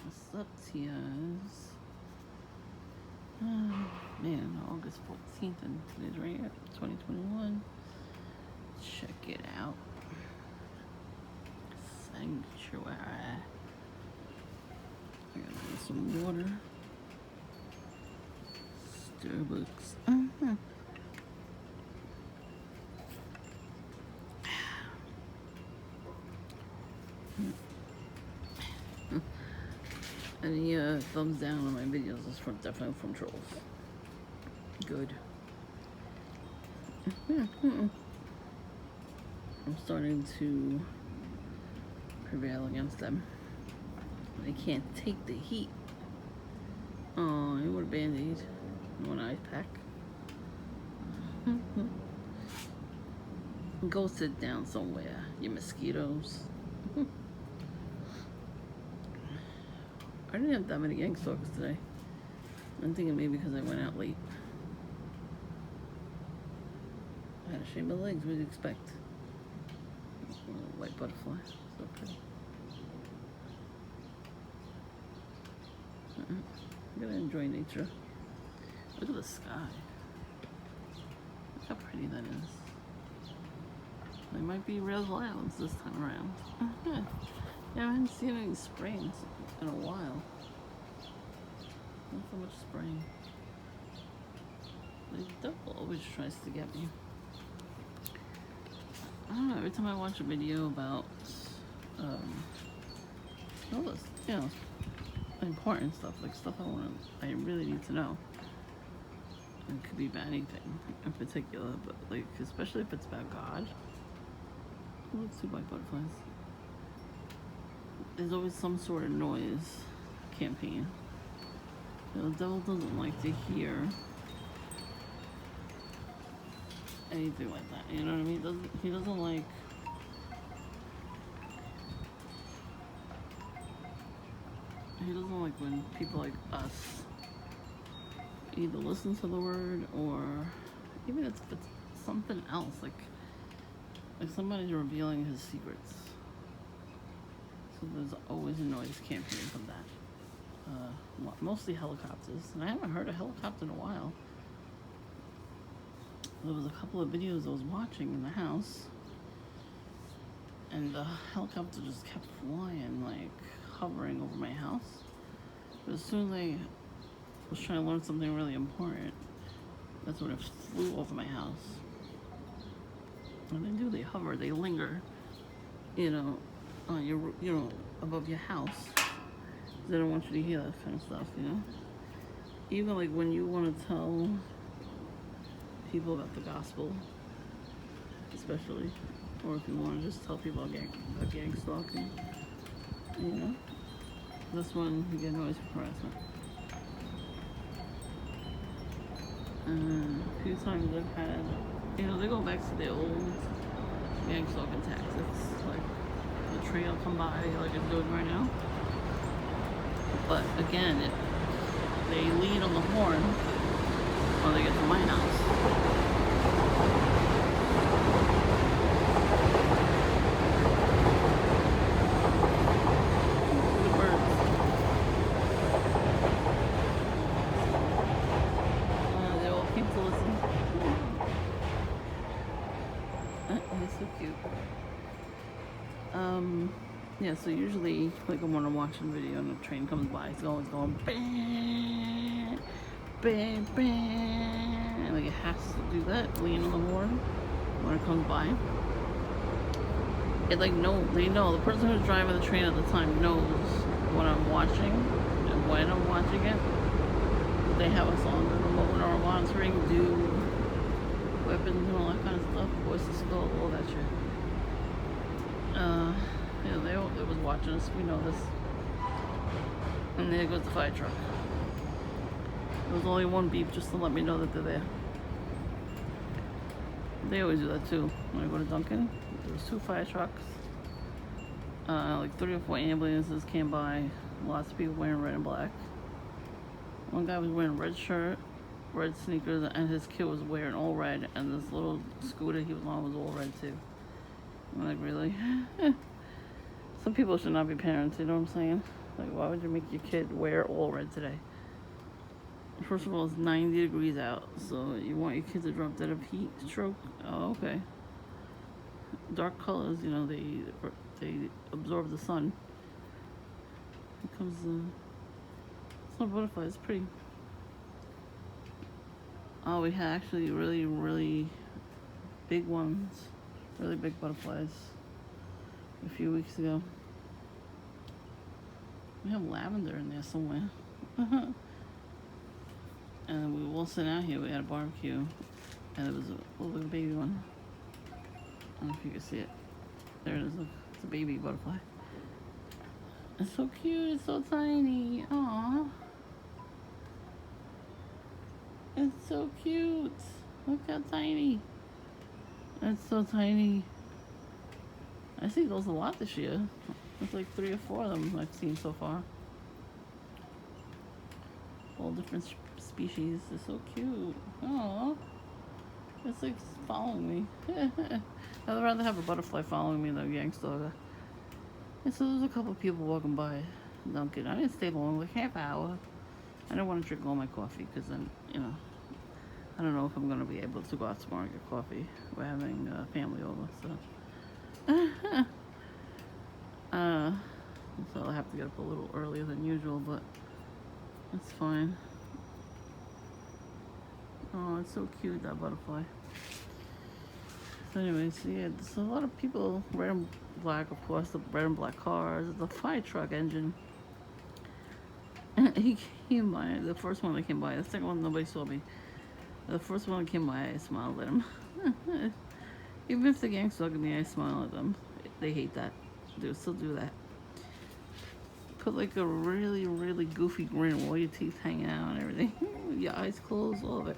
What's up, Tias? Man, August 14th, and today's right here, 2021. Check it out. Sanctuary. I gotta get some water. Starbucks. Any thumbs down on my videos is definitely from trolls. Good. I'm starting to prevail against them. They can't take the heat. Oh, you want a Band-Aid? You want an ice pack? Go sit down somewhere, you mosquitoes. I didn't have that many gang stalkers today. I'm thinking maybe because I went out late. I had to shave my legs. What do you expect? White butterfly. So pretty. I'm gonna enjoy nature. Look at the sky. Look how pretty that is. There might be real clouds this time around. Yeah, I haven't seen any spraying in a while. Not so much spraying. The devil always tries to get me. I don't know, every time I watch a video about all this, important stuff, like stuff I really need to know. It could be about anything in particular, but like especially if it's about God. Oh, look, 2 white butterflies. There's always some sort of noise campaign. The devil doesn't like to hear anything like that. You know what I mean? He doesn't like. He doesn't like when people like us either listen to the word or even if it's something else, like somebody's revealing his secrets. So there's always a noise campaign from that. Mostly helicopters, and I haven't heard a helicopter in a while. There was a couple of videos I was watching in the house, and the helicopter just kept flying, like hovering over my house. But as soon as I was trying to learn something really important, that's when it flew over my house. And they do, they hover, they linger, on your, above your house. They don't want you to hear that kind of stuff, Even like when you want to tell people about the gospel, especially, or if you want to just tell people about gang stalking, that's when you get noise harassment. A few times I've had, they go back to the old gang stalking tactics, like the tree will come by like it's doing right now. But again, they lean on the horn when they get to my house. The birds. They all keep to listen. They're so cute. Yeah, so usually, like when I'm watching a video and a train comes by, it's always going bang, bang, bang. Like it has to do that, lean on the horn when it comes by. It they know, the person who's driving the train at the time knows what I'm watching and when I'm watching it. They have us on the remote or monitoring, do weapons and all that kind of stuff, voice to skull, all that shit. They was watching us, we know this. And there goes the fire truck. There was only one beep just to let me know that they're there. They always do that too. When I go to Dunkin', there was 2 fire trucks. Like 3 or 4 ambulances came by. Lots of people wearing red and black. One guy was wearing a red shirt, red sneakers, and his kid was wearing all red, and this little scooter he was on was all red too. I'm like, really? Some people should not be parents, you know what I'm saying? Like, why would you make your kid wear all red today? First of all, it's 90 degrees out, so you want your kid to drop dead of heat stroke? Oh, okay. Dark colors, you know, they absorb the sun. Here comes the it's butterfly. It's pretty. Oh, we had actually really, really big ones, really big butterflies a few weeks ago. We have lavender in there somewhere. And we were all sitting out here. We had a barbecue, and it was a little baby one. I don't know if you can see it. There it is. Look, it's a baby butterfly. It's so cute. It's so tiny. Aww. It's so cute. Look how tiny. It's so tiny. I see those a lot this year. There's like 3 or 4 of them I've seen so far. All different species. They're so cute. Aww. It's like following me. I'd rather have a butterfly following me than a gangster. And so there's a couple of people walking by Dunkin'. I didn't stay long, like half hour. I didn't want to drink all my coffee because then, you know, I don't know if I'm going to be able to go out tomorrow and get coffee. We're having family over, so. So I'll have to get up a little earlier than usual, but it's fine. Oh, it's so cute, that butterfly. So anyways, yeah, there's a lot of people, red and black, of course, the red and black cars, the fire truck engine. He came by, the first one that came by, the second one nobody saw me. The first one that came by, I smiled at him. Even if the gang's talking to me, I smile at them. They hate that. They still do that. Put like a really, really goofy grin, all your teeth hanging out and everything. Your eyes closed, all of it.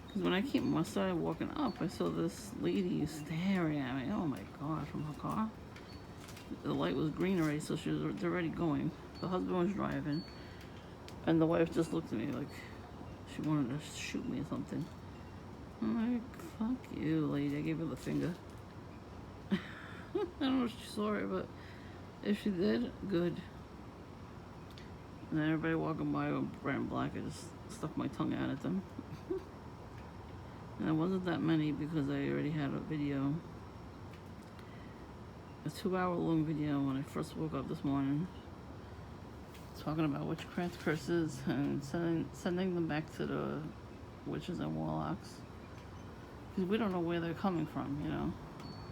Because when I started walking up, I saw this lady staring at me. Oh my God, from her car. The light was green already, so she was already going. The husband was driving, and the wife just looked at me like she wanted to shoot me or something. I'm like, fuck you, lady. I gave her the finger. I don't know if she saw it, but if she did, good. And then everybody walking by with red and black, I just stuck my tongue out at them. And it wasn't that many because I already had a video, a 2-hour-long video when I first woke up this morning, talking about witchcraft curses and sending them back to the witches and warlocks. Because we don't know where they're coming from, you know.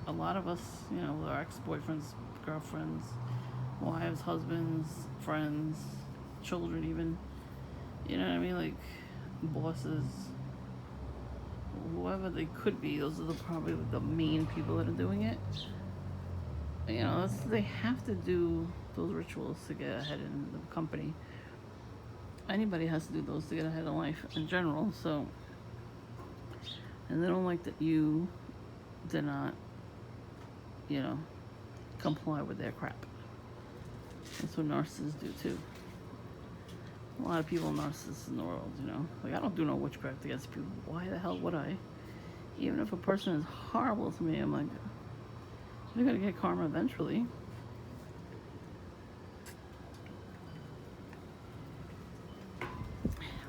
A lot of us, you know, our ex-boyfriends, girlfriends, wives, husbands, friends, children even, you know what I mean, like bosses, whoever they could be, those are probably the main people that are doing it. You know, they have to do those rituals to get ahead in the company. Anybody has to do those to get ahead in life in general, so. And they don't like that you did not, you know, comply with their crap. That's what narcissists do too. A lot of people are narcissists in the world, you know. Like, I don't do no witchcraft against people. Why the hell would I? Even if a person is horrible to me, I'm like, you're gonna get karma eventually.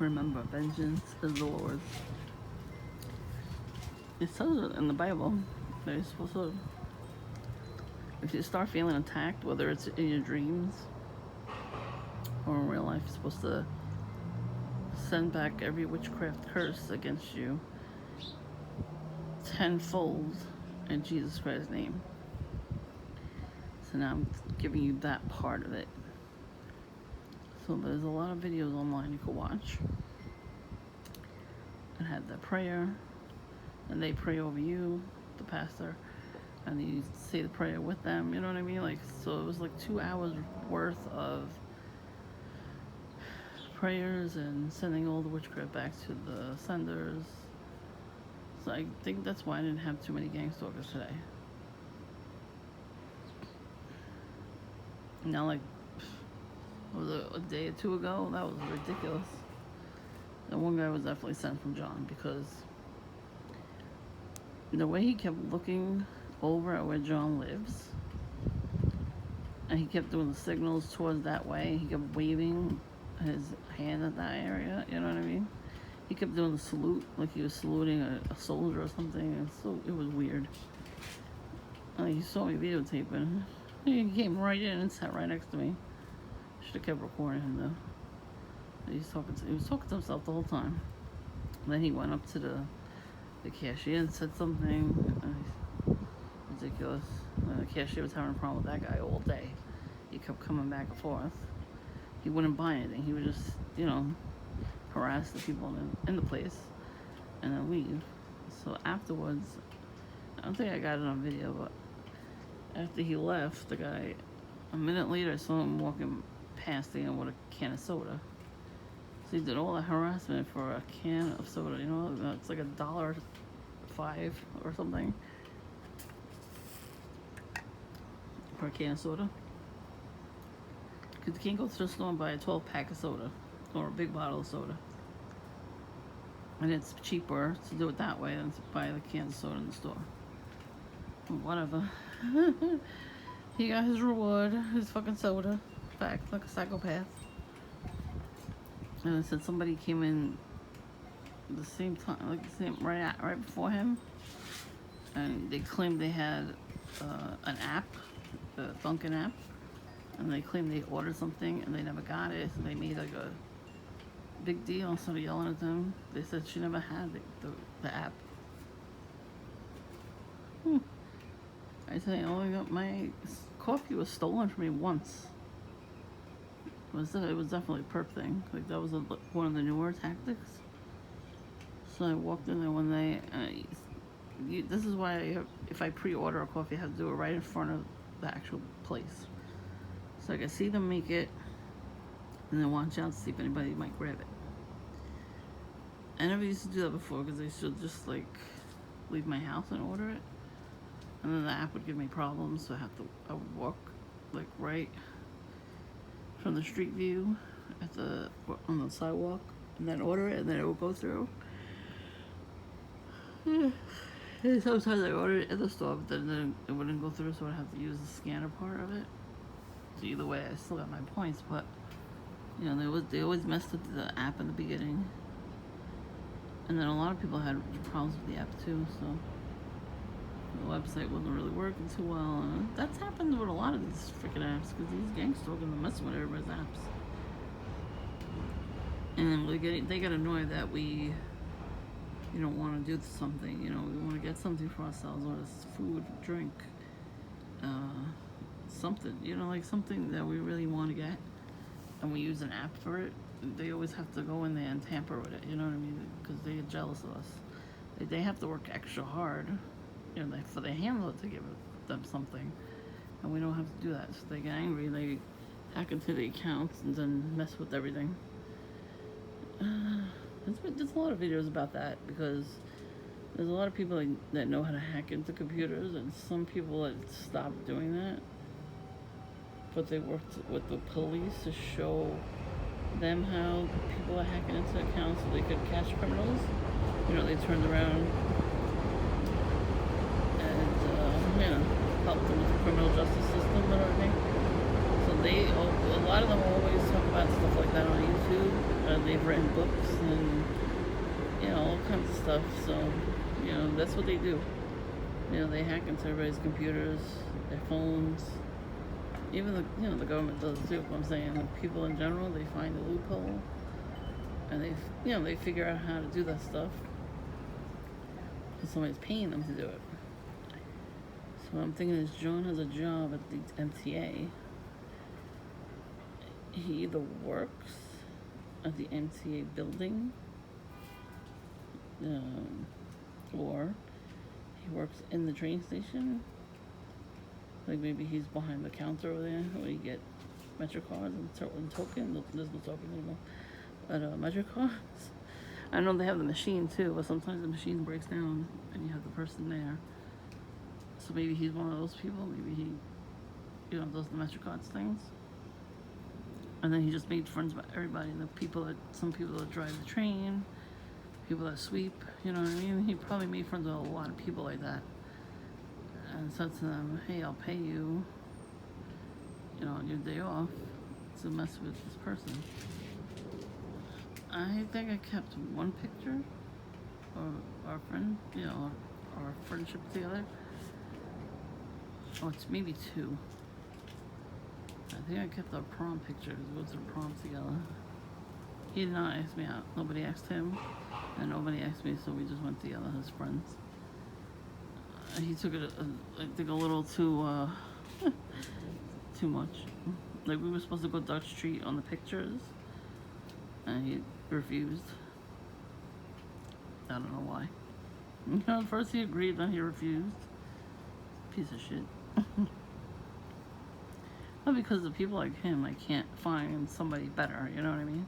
Remember, vengeance is the Lord's. It says it in the Bible that you're supposed to, if you start feeling attacked, whether it's in your dreams or in real life, you're supposed to send back every witchcraft curse against you tenfold in Jesus Christ's name. So now I'm giving you that part of it. So there's a lot of videos online you can watch. I had that prayer, and they pray over you, the pastor, and you say the prayer with them, you know what I mean? Like, so it was like 2 hours worth of prayers and sending all the witchcraft back to the senders. So I think that's why I didn't have too many gang stalkers today. Now, like, what was it, a day or 2 ago? That was ridiculous. And one guy was definitely sent from John, because the way he kept looking over at where John lives, and he kept doing the signals towards that way. He kept waving his hand at that area, you know what I mean? He kept doing the salute, like he was saluting a soldier or something, and so it was weird. He saw me videotaping. He came right in and sat right next to me. Should have kept recording him though. He was talking to himself the whole time. Then he went up to the cashier and said something. Ridiculous. The cashier was having a problem with that guy all day. He kept coming back and forth. He wouldn't buy anything. He would just, harass the people in the place and then leave. So afterwards, I don't think I got it on video, but after he left, the guy, a minute later, I saw him walking past with a can of soda. So he did all the harassment for a can of soda, it's like $1.05 or something for a can of soda. Because you can't go to the store and buy a 12-pack of soda or a big bottle of soda. And it's cheaper to do it that way than to buy the can of soda in the store. Whatever. He got his reward, his fucking soda. Back like a psychopath. And it said somebody came in the same time, right before him, and they claimed they had an app, the Dunkin' app, and they claimed they ordered something and they never got it, so they made like a big deal. Somebody yelling at them. They said she never had the app. I tell you, my coffee was stolen from me once. It was definitely a perp thing. Like that was one of the newer tactics. So I walked in there one day, and this is why if I pre-order a coffee, I have to do it right in front of the actual place. So I can see them make it, and then watch out to see if anybody might grab it. I never used to do that before because I used to just leave my house and order it, and then the app would give me problems. So I would walk right from the street view on the sidewalk, and then order it, and then it would go through. And sometimes I ordered it at the store, but then it wouldn't go through, so I'd have to use the scanner part of it. So either way, I still got my points, but they always messed with the app in the beginning, and then a lot of people had problems with the app too. So the website wasn't really working too well, and that's happened with a lot of these freaking apps because these gangsters are gonna mess with everybody's apps, and then they get annoyed that we don't want to do something. We want to get something for ourselves, or it's food, drink, something, like something that we really want to get, and we use an app for it. They always have to go in there and tamper with it, you know what I mean? Because they get jealous of us. They have to work extra hard, for the handler to give them something, and we don't have to do that. So they get angry, they hack into the accounts and then mess with everything. There's a lot of videos about that because there's a lot of people that know how to hack into computers, and some people that stopped doing that, but they worked with the police to show them how people are hacking into accounts so they could catch criminals. They turned around and helped them with the criminal justice system and everything. So a lot of them always talk about stuff like that on YouTube. They've written books and all kinds of stuff. So that's what they do. They hack into everybody's computers, their phones. Even the government does it too. I'm saying the people in general, they find a loophole, and they figure out how to do that stuff. And somebody's paying them to do it. So what I'm thinking is John has a job at the MTA. He either works at the MTA building, or he works in the train station. Like maybe he's behind the counter over there where you get MetroCards and token. There's no token anymore. But MetroCards. I know they have the machine too, but sometimes the machine breaks down and you have the person there. So maybe he's one of those people. Maybe he, does the MetroCards things. And then he just made friends with everybody. Some people that drive the train, people that sweep. You know what I mean? He probably made friends with a lot of people like that. And said to them, hey, I'll pay you, on your day off to mess with this person. I think I kept one picture of our friend, our friendship together. Oh, it's maybe two. I think I kept our prom picture because we went to the prom together. He did not ask me out. Nobody asked him, and nobody asked me, so we just went together as friends. He took it, I think, a little too too much. Like, we were supposed to go Dutch Street on the pictures, and he refused. I don't know why. At first he agreed, then he refused. Piece of shit. Not because of people like him, I can't find somebody better, you know what I mean?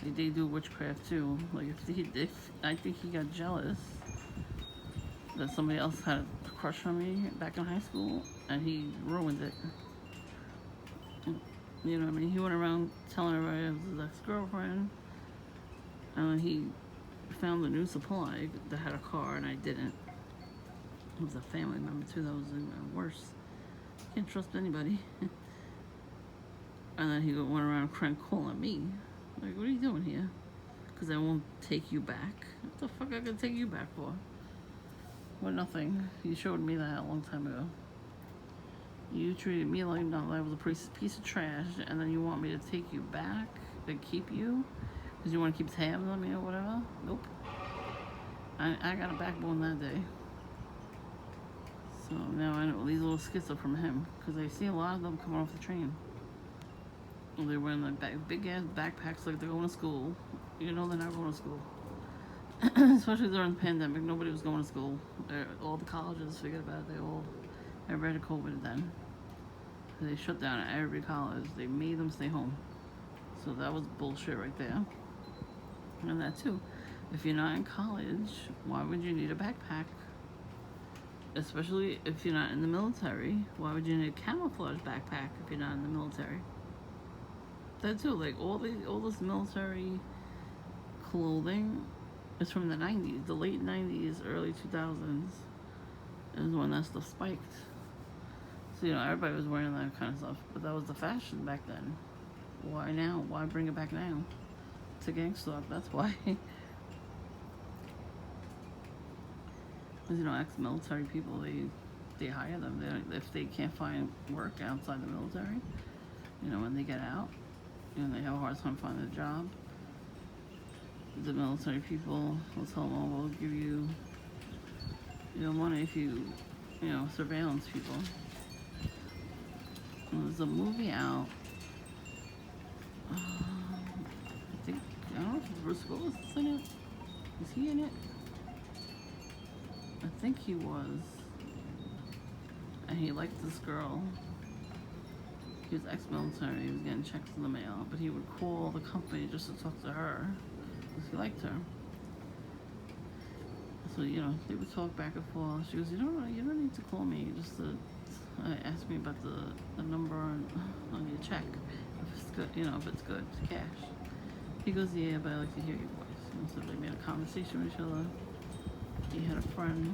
Like, they do witchcraft too. Like, if I think he got jealous that somebody else had a crush on me back in high school, and he ruined it. You know what I mean? He went around telling everybody it was his ex-girlfriend, and then he found a new supply that had a car, and I didn't. It was a family member too. That was even worse. Can't trust anybody. And then he went around crying, calling me. Like, what are you doing here? Because I won't take you back. What the fuck I could take you back for? Well, nothing. You showed me that a long time ago. You treated me like I was a piece of trash, and then you want me to take you back and keep you because you want to keep tabs on me or whatever? Nope. I got a backbone that day. So now I know these little skits are from him because I see a lot of them coming off the train. They're wearing like big ass backpacks like they're going to school. You know they're not going to school. Especially during the pandemic, nobody was going to school. All the colleges, forget about it, everybody had COVID then. They shut down every college. They made them stay home. So that was bullshit right there. And that too. If you're not in college, why would you need a backpack? Especially if you're not in the military. Why would you need a camouflage backpack if you're not in the military? That too, like all this military clothing is from the 90s, the late 90s, early 2000s is when that stuff spiked. So, everybody was wearing that kind of stuff, but that was the fashion back then. Why now? Why bring it back now? It's a gang stuff, that's why. Because, ex-military people, they hire them. If they can't find work outside the military, when they get out, they have a hard time finding a job, the military people will tell them, oh, we'll give you, money if you, surveillance people. There's a movie out, I don't know if Bruce Willis is in it. Is he in it? I think he was. And he liked this girl. He was ex-military, he was getting checks in the mail, but he would call the company just to talk to her, because he liked her. So, they would talk back and forth. She goes, you don't need to call me, just to ask me about the number on your check, if it's good, if it's good, it's cash. He goes, yeah, but I like to hear your voice. So they made a conversation with each other. He had a friend,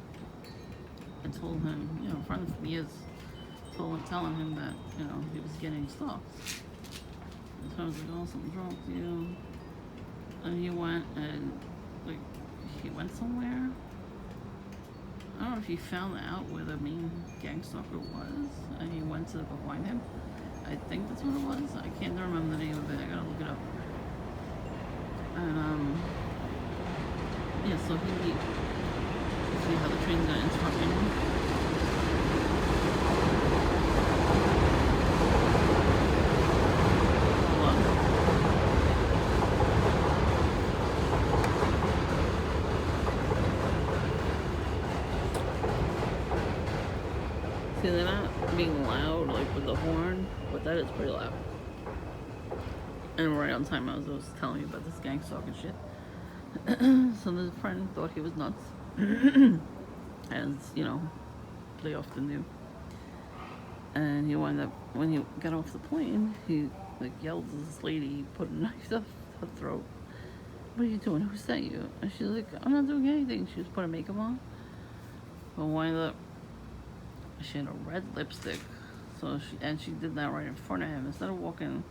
and told him, a friend from years, telling him that, he was getting stuff. And so I was like, oh, something's wrong with you. And he went and, he went somewhere. I don't know if he found out where the main gang stalker was, and he went to go find him. I think that's what it was. I can't remember the name of it. I gotta look it up. And, yeah, so see how the train's gonna interrupt me. See, they're not being loud, like with the horn, but that is pretty loud. And right on time, I was telling you about this gang stalking shit. So this friend thought he was nuts, as they often do. And he wound up, when he got off the plane, he yelled at this lady, he put a knife up her throat. What are you doing? Who sent you? And she's like, I'm not doing anything. She was putting makeup on. But wound up, she had a red lipstick, So she did that right in front of him instead of walking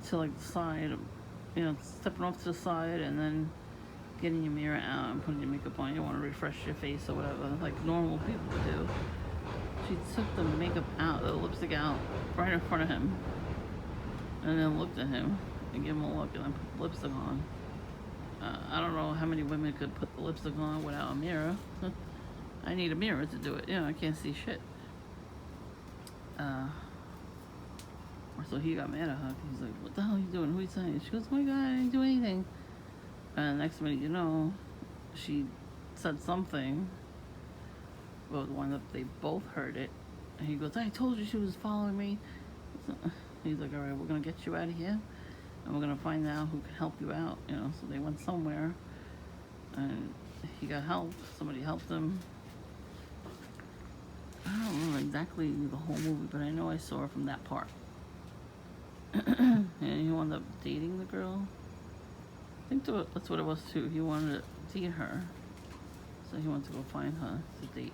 to like the side, stepping off to the side and then getting your mirror out and putting your makeup on. You want to refresh your face or whatever, like normal people would do. She took the makeup out, the lipstick out, right in front of him, and then looked at him and gave him a look and then put the lipstick on. I don't know how many women could put the lipstick on without a mirror. I need a mirror to do it. I can't see shit. So he got mad at her. He's like, "What the hell are you doing? Who are you saying?" She goes, "Oh my God, I didn't do anything." And the next minute, she said something. Well, wound up they both heard it. And he goes, "I told you she was following me." So he's like, "All right, we're gonna get you out of here, and we're gonna find out who can help you out." So they went somewhere, and he got help. Somebody helped him. I don't remember exactly the whole movie, but I know I saw her from that part. And he wound up dating the girl. I think that's what it was too. He wanted to date her, so he wanted to go find her to date.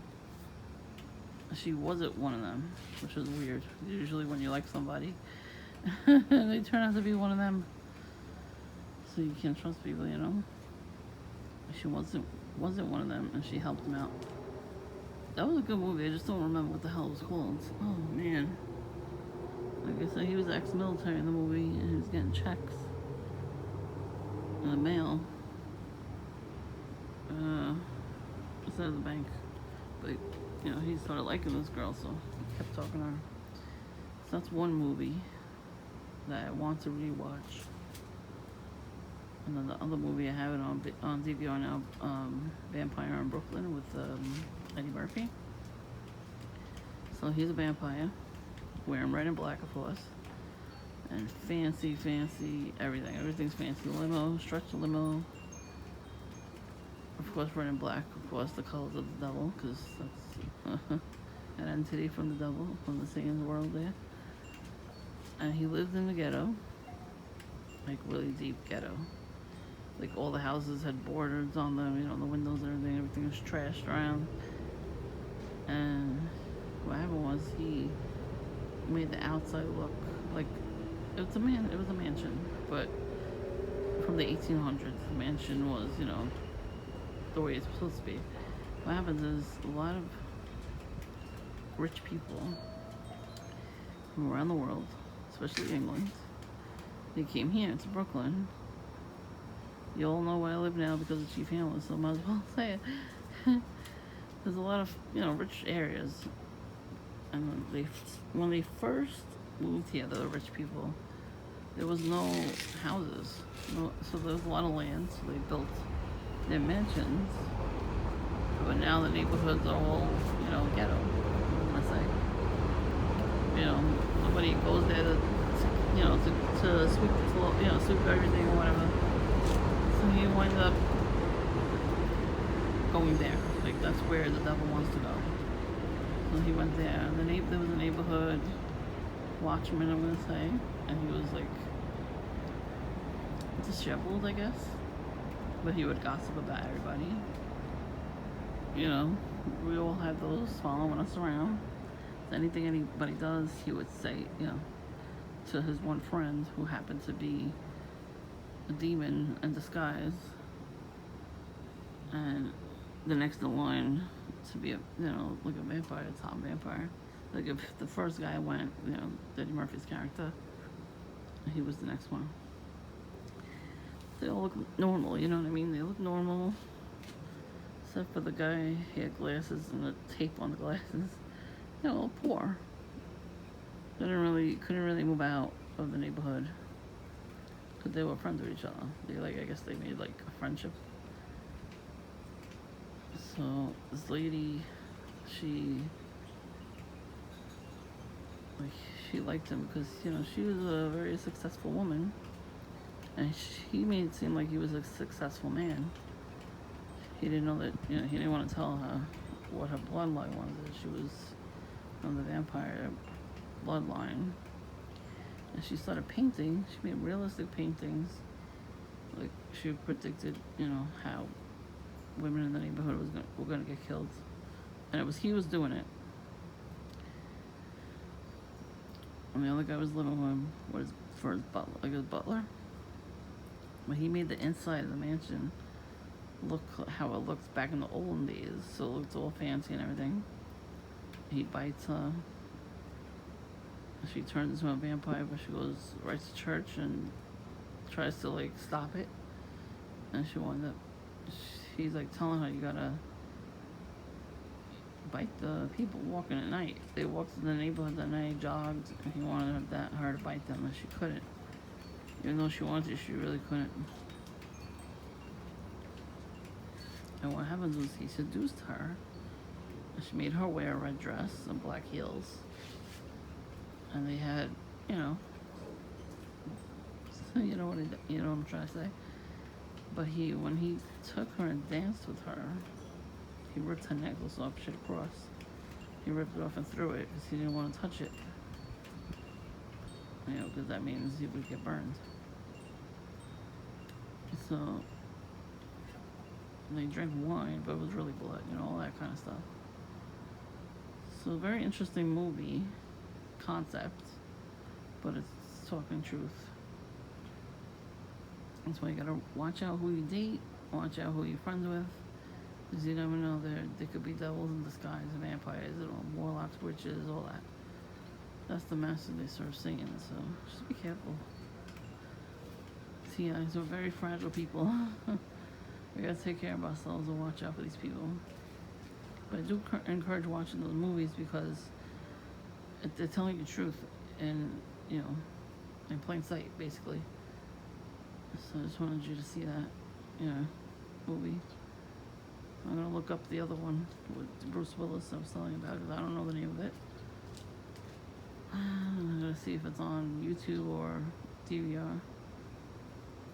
She wasn't one of them, which was weird. Usually when you like somebody, they turn out to be one of them. So you can't trust people, She wasn't one of them, and she helped him out. That was a good movie. I just don't remember what the hell it was called. Oh man. Like I said, he was ex-military in the movie, and he was getting checks in the mail. Instead of the bank. But, he started liking this girl, so he kept talking to her. So that's one movie that I want to rewatch. And then the other movie I have it on DVR now, Vampire in Brooklyn with Eddie Murphy. So he's a vampire, wearing red and black, of course, and fancy everything. Everything's fancy. Limo, stretch limo. Of course, red and black. Of course, the colors of the devil, because that's an entity from the devil, from the Satan's world there. And he lived in the ghetto, like really deep ghetto. Like all the houses had borders on them, the windows and everything was trashed around. And what happened was he made the outside look like it was a mansion, but from the 1800s. The mansion was, the way it's supposed to be. What happens is a lot of rich people from around the world, especially England, they came here to Brooklyn. You all know where I live now because of Chief Hamlet, so I might as well say it. There's a lot of, rich areas. And when they first moved here, the rich people, there was no houses. So there was a lot of land, so they built their mansions. But now the neighborhoods are all, ghetto, I say. Nobody goes there to sweep the floor, sweep everything or whatever. So he winds up going there. Like, that's where the devil wants to go. So he went there. There was a neighborhood watchman, I'm going to say. And he was, like, disheveled, I guess. But he would gossip about everybody. We all have those following us around. So anything anybody does, he would say, to his one friend who happened to be a demon in disguise, and the next in line to be like a vampire, a top vampire. Like if the first guy went, Eddie Murphy's character, he was the next one. They all look normal, you know what I mean? They look normal, except for the guy. He had glasses and a tape on the glasses. Poor. Couldn't really move out of the neighborhood. Because they were friends with each other. I guess they made like a friendship. So this lady, she liked him because she was a very successful woman, and he made it seem like he was a successful man. He didn't know that he didn't want to tell her what her bloodline was. That she was from the vampire bloodline. And she started painting. She made realistic paintings. Like, she predicted, how women in the neighborhood were going to get killed. And he was doing it. And the other guy was living with him for his butler, like his butler. But he made the inside of the mansion look how it looks back in the olden days, so it looks all fancy and everything. He bites her. She turns into a vampire, but she goes right to church and tries to like stop it. And she winds up. He's like telling her, you gotta bite the people walking at night. They walked in the neighborhood at night, jogged, and he wanted her to bite them, and she couldn't. Even though she wanted to, she really couldn't. And what happens was he seduced her. She made her wear a red dress and black heels. And they had, you know what I'm trying to say. But when he took her and danced with her, he ripped her necklace off straight across. He ripped it off and threw it because he didn't want to touch it. Because that means he would get burned. So they drank wine, but it was really blood, all that kind of stuff. So very interesting movie concept, but it's talking truth. That's why you gotta watch out who you date, watch out who you're friends with, because you never know, they could be devils in disguise, vampires, warlocks, witches, all that. That's the message they start singing, so just be careful. See, so very fragile people. We gotta take care of ourselves and watch out for these people. But I do encourage watching those movies because they're telling you the truth and, in plain sight, basically. So I just wanted you to see that, movie. I'm gonna look up the other one with Bruce Willis I was telling you about because I don't know the name of it. I'm gonna see if it's on YouTube or DVR.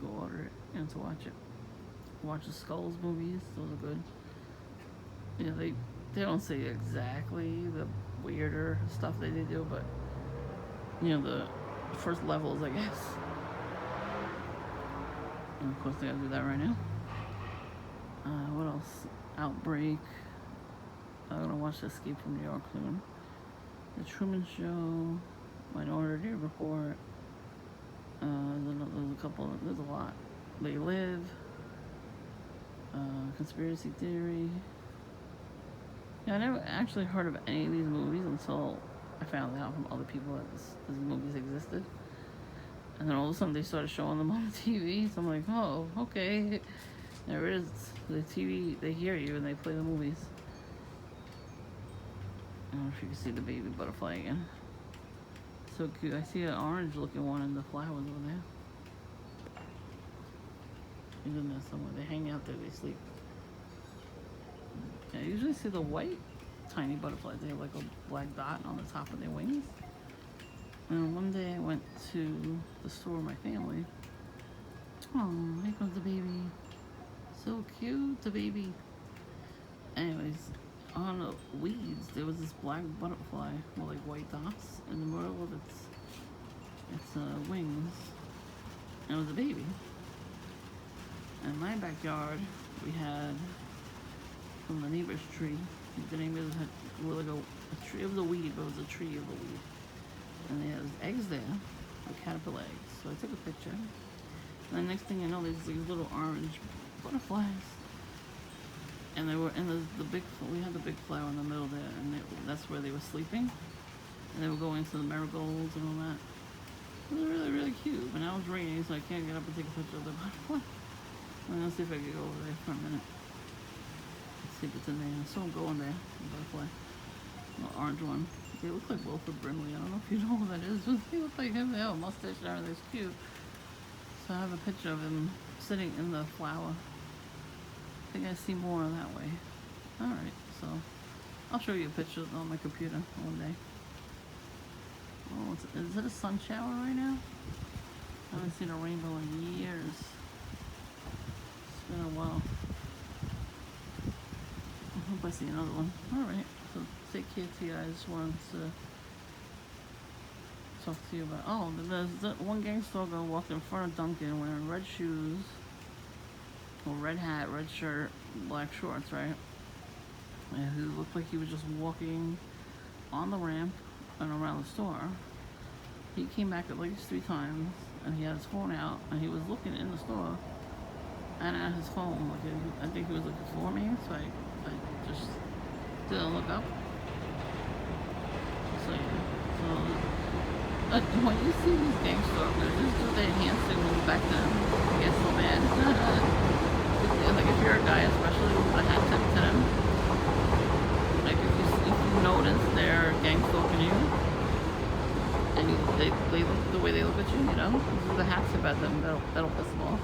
Go order it to watch it. Watch the Skulls movies; those are good. They don't say exactly the weirder stuff that they do, but the first levels, I guess. And of course, they gotta do that right now. What else? Outbreak. I'm gonna watch Escape from New York soon. The Truman Show. Minority Report. There's a couple. There's a lot. They Live. Conspiracy Theory. Yeah, I never actually heard of any of these movies until I found out from other people that these movies existed. And then all of a sudden they started showing them on TV. So I'm like, oh, okay. There it is. The TV, they hear you and they play the movies. I don't know if you can see the baby butterfly again. So cute. I see an orange looking one in the flowers over there. He's in there somewhere. They hang out there, they sleep. I usually see the white tiny butterflies. They have like a black dot on the top of their wings. And one day I went to the store with my family. Oh, here comes the baby. So cute, the baby. Anyways, on the weeds, there was this black butterfly with like white dots in the middle of its wings. And it was a baby. And in my backyard, we had from the neighbor's tree. The name is like a tree. It was a weed, but it was a tree of a weed. And there was eggs there, like caterpillar eggs. So I took a picture. And the next thing I know, there's these little orange butterflies. And they were in the big. We had the big flower in the middle there, and that's where they were sleeping. And they were going to the marigolds and all that. It was really, really cute. But now it's raining, so I can't get up and take a picture of the butterfly. I'm gonna see if I can go over there for a minute. See if it's in there. I saw him go in there, the butterfly. The orange one. They look like Wilford Brimley. I don't know if you know who that is, but they look like him. They have a mustache and everything's cute. So I have a picture of him sitting in the flower. I think I see more that way. Alright, so I'll show you a picture on my computer one day. Oh, is it a sun shower right now? I haven't seen a rainbow in years. It's been a while. I hope I see another one. Alright, so take care, Tia. I just wanted to talk to you about. Oh, there's that one gangster girl walked in front of Dunkin' wearing red shoes, or red hat, red shirt, black shorts, right? And he looked like he was just walking on the ramp and around the store. He came back at least 3 times, and he had his phone out, and he was looking in the store and at his phone. Like I think he was looking for me, so I just didn't look up. So yeah. So when you see these gang stalkers, just do their hands signals back to them. I get so mad. Like if you're a guy, especially with a hat tip to them, like if you notice they're gang stalking you, and they look the way they look at you, you know, this is the hat tip at them. That'll piss them off.